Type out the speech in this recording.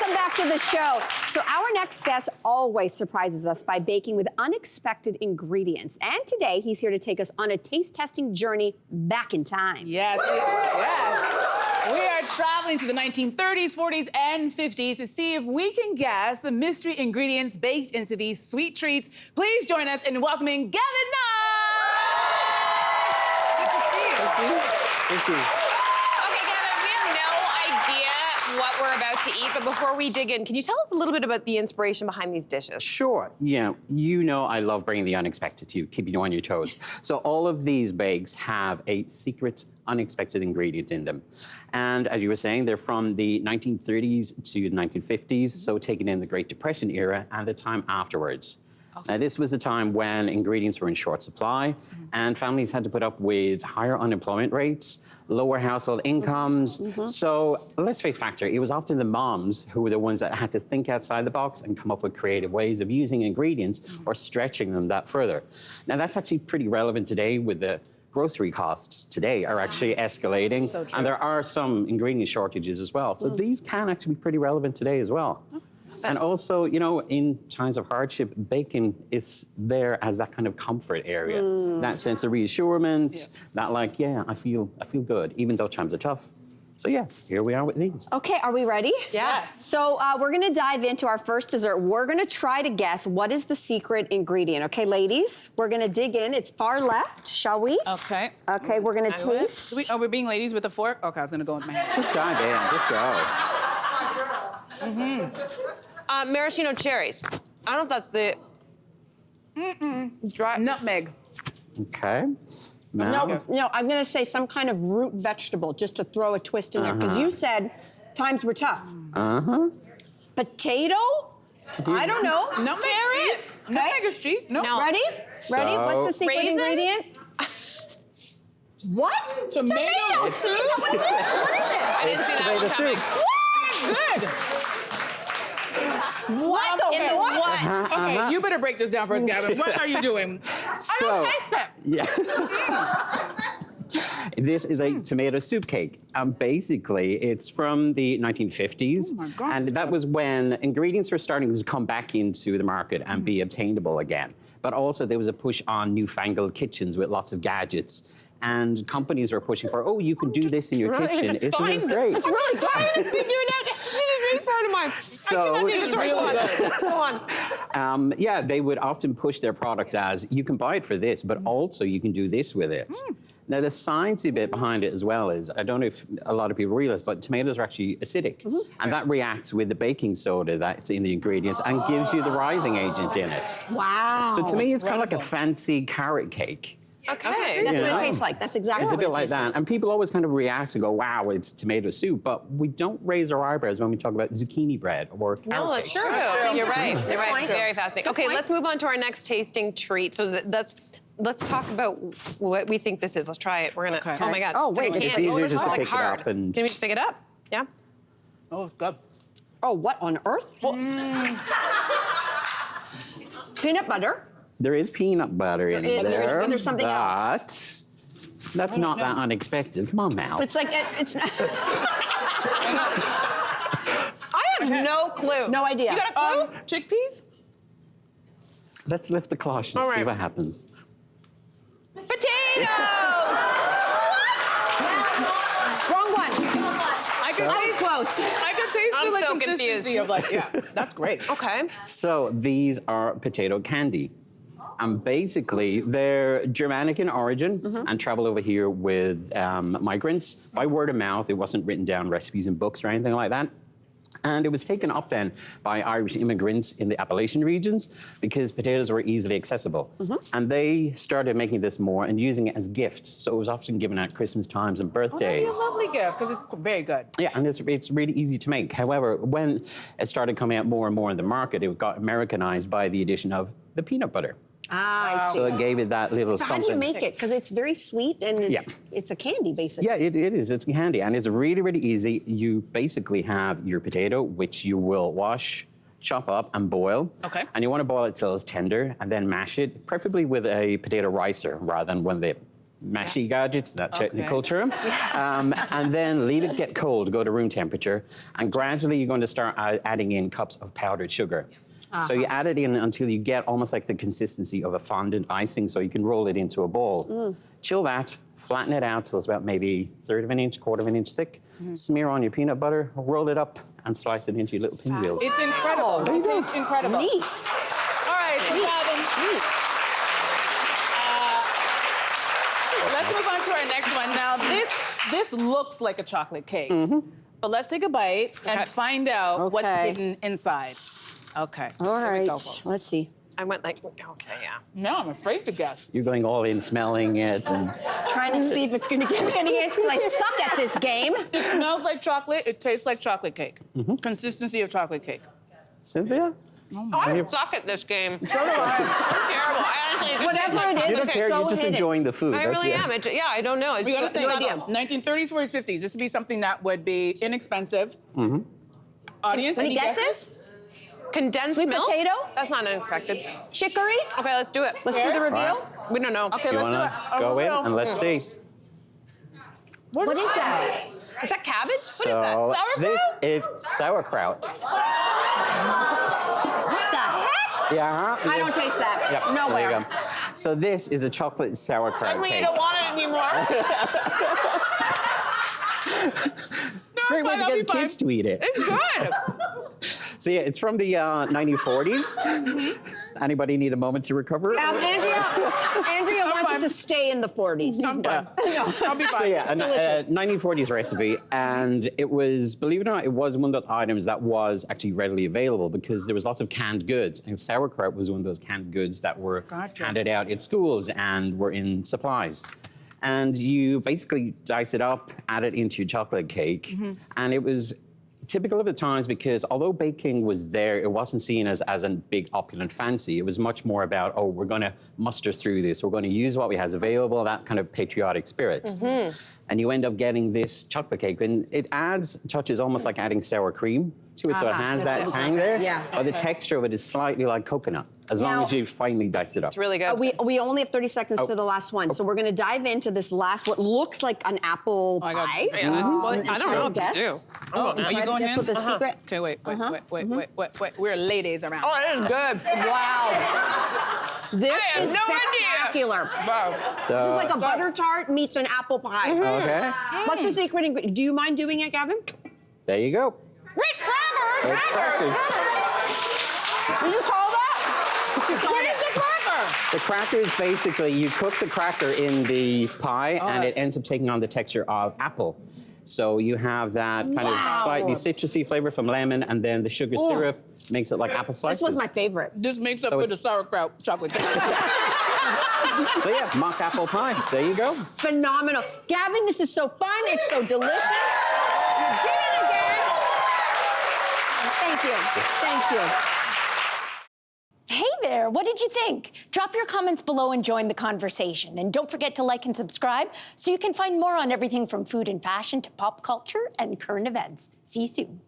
Welcome back to the show. So our next guest always surprises us by baking with unexpected ingredients. And today he's here to take us on a taste testing journey back in time. Yes, yes. We are traveling to the 1930s, 40s, and 50s to see if we can guess the mystery ingredients baked into these sweet treats. Please join us in welcoming Gavan Knox! Good to see you. Thank you. Okay, Gavan, we have no idea what we're about to eat, but before we dig in, can you tell us a little bit about the inspiration behind these dishes? Sure. Yeah, you know I love bringing the unexpected to you, keeping you on your toes. So all of these bakes have a secret, unexpected ingredient in them. And as you were saying, they're from the 1930s to the 1950s, so taken in the Great Depression era and the time afterwards. Now, this was a time when ingredients were in short supply and families had to put up with higher unemployment rates, lower household incomes. So let's face factor, it was often the moms who were the ones that had to think outside the box and come up with creative ways of using ingredients or stretching them that further. Now, that's actually pretty relevant today with the grocery costs today are actually escalating. So true. And there are some ingredient shortages as well. So these can actually be pretty relevant today as well. And also, you know, in times of hardship, baking is there as that kind of comfort area, that sense of reassurance, that like, yeah, I feel good, even though times are tough. So yeah, here we are with these. Okay, are we ready? Yes. So we're gonna dive into our first dessert. We're gonna try to guess what is the secret ingredient. Okay, ladies, we're gonna dig in. It's far left, shall we? Okay. Okay, we're gonna taste. We're being ladies with a fork? Okay, I was gonna go with my hand. Just dive in, just go. Maraschino cherries. I don't know if that's the... Dry... Nutmeg. Okay. Now, No, I'm gonna say some kind of root vegetable just to throw a twist in there, because you said times were tough. Potato? I don't know. Nutmeg Carrot? cheap. Nutmeg is cheap. No. Ready? Ready? What's the secret Raisins? ingredient? What? Tomato soup? soup? What is it? I didn't see that one tomato coming. soup. Good. What in the what? Okay, you better break this down for us, Gavan. What are you doing? So, yeah. This is a tomato soup cake. Basically, it's from the 1950s. Oh my God. And that was when ingredients were starting to come back into the market and be obtainable again. But also there was a push on newfangled kitchens with lots of gadgets. And companies were pushing for, oh, you can do this in your kitchen. Isn't this great? It's really trying to figure it out. This is part of mine. So, I cannot do this right. Go on. yeah, they would often push their product as, you can buy it for this, but also you can do this with it. Now, the sciencey bit behind it as well is, I don't know if a lot of people realize, but tomatoes are actually acidic. And that reacts with the baking soda that's in the ingredients and gives you the rising agent in it. Wow. So to me, it's kind of like a fancy carrot cake. Okay. That's You what know? it tastes like. That's exactly It's a what bit it like tastes that. And people always kind of react and go, wow, it's tomato soup. But we don't raise our eyebrows when we talk about zucchini bread or carrot No, cake. that's true. You're right. You're right. point. Very fascinating. Okay, let's move on to our next tasting treat. So let's talk about what we think this is. Let's try it. We're gonna. Okay. Oh my God. Oh, wait. It's easier just to like pick it hard. up and... Can we just pick it up? Yeah. Oh, it's good. Oh, what on earth? Peanut butter. There is peanut butter in is, there. but there's something else. That's not that unexpected. Come on, Mal. It's like, it's I have no clue. no idea. You got a clue? Chickpeas? Let's lift the cloche and All see right. what happens. Potatoes! Wrong one. I could I was close. I could taste I'm the like, so consistency confused. of like, yeah, that's great. Okay. So these are potato candy. And basically, they're Germanic in origin and travel over here with migrants by word of mouth. It wasn't written down recipes in books or anything like that. And it was taken up then by Irish immigrants in the Appalachian regions because potatoes were easily accessible. And they started making this more and using it as gifts. So it was often given at Christmas times and birthdays. Oh, lovely gift, because it's very good. Yeah, and it's really easy to make. However, when it started coming out more and more in the market, it got Americanized by the addition of the peanut butter. Ah, I see. So it gave it that little So how something. do you make it? Because it's very sweet and it's a candy, basically. Yeah, it is. It's handy, and it's really, really easy. You basically have your potato, which you will wash, chop up, and boil. Okay. And you want to boil it till it's tender, and then mash it, preferably with a potato ricer rather than one of the mashy gadgets, that technical term. And then leave it get cold, go to room temperature, and gradually you're going to start adding in cups of powdered sugar. So you add it in until you get almost like the consistency of a fondant icing, so you can roll it into a ball. Chill that, flatten it out till it's about maybe 1/3 of an inch, 1/4 of an inch thick. Smear on your peanut butter, roll it up, and slice it into your little pinwheels. It's incredible. It tastes incredible. Neat. All right, so Gavin, let's move on to our next one. Now, this looks like a chocolate cake, but let's take a bite and find out what's hidden inside. Okay. All here right. we go, folks. Let's see. I went like, okay, yeah. No, I'm afraid to guess. You're going all in, smelling it, and Trying to see if it's going to give me any answer because I suck at this game. It smells like chocolate. It tastes like chocolate cake. Consistency of chocolate cake. Cynthia? I suck at this game. So do I. I'm terrible. I honestly just Whatever taste like it is, You don't chocolate care, cake. you're just hidden. enjoying the food. I that's really it. am. Yeah, I don't know. It's We gotta just, think idea. 1930s, 40s, 50s. This would be something that would be inexpensive. Audience, Any any guesses? guesses? Condensed Sweet milk? potato? That's not unexpected. Chicory? Okay, let's do it. Let's do the reveal. We don't know. Okay, You let's do wanna it. go in reveal. and let's see. What is that? Is that cabbage? So What is that? Sauerkraut? this is sauerkraut. What the heck? Yeah. I don't taste that. Yep, Nowhere. there you go. So this is a chocolate sauerkraut Suddenly you cake. don't want it anymore. It's a great way to I'll be get the kids to eat it. It's good. So yeah, it's from the 1940s. Anybody need a moment to recover? Andrea wants it to stay in the 40s. I'm fine. I'll be So fine. yeah, a delicious. 1940s recipe, and it was, believe it or not, it was one of those items that was actually readily available because there was lots of canned goods, and sauerkraut was one of those canned goods that were handed out at schools and were in supplies. And you basically dice it up, add it into your chocolate cake, and it was typical of the times because although baking was there, it wasn't seen as a big opulent fancy. It was much more about, oh, we're going to muster through this. We're going to use what we have available, that kind of patriotic spirit. And you end up getting this chocolate cake, and it adds touches almost like adding sour cream to it, so it has that tang there. Yeah. But the texture of it is slightly like coconut, as long Now- as you finely dice it up. It's really good. We only have 30 seconds to the last one, so we're going to dive into this last, what looks like an apple I got pie. this. Yeah. Well, I don't know if Guess? you do. Oh, are you going Guess in? what the secret? Okay, wait. We're ladies around. Oh, it is good. Wow. This I have is no idea. spectacular. Wow. This is So, like a butter tart meets an apple pie. okay, What's the secret ingredient? Do you mind doing it, Gavin? there you go. Rich crackers! It's crackers. Did you call that? What is the cracker? The crackers, basically, you cook the cracker in the pie, and it ends up taking on the texture of apple. So you have that kind of slightly citrusy flavor from lemon, and then the sugar syrup makes it like apple slices. This was my favorite. This makes up So for the it's- sauerkraut chocolate cake. So yeah, mock apple pie. There you go. Phenomenal. Gavin, this is so fun. It's so delicious. You did it again. Thank you. Thank you. Hey there, what did you think? Drop your comments below and join the conversation. And don't forget to like and subscribe so you can find more on everything from food and fashion to pop culture and current events. See you soon.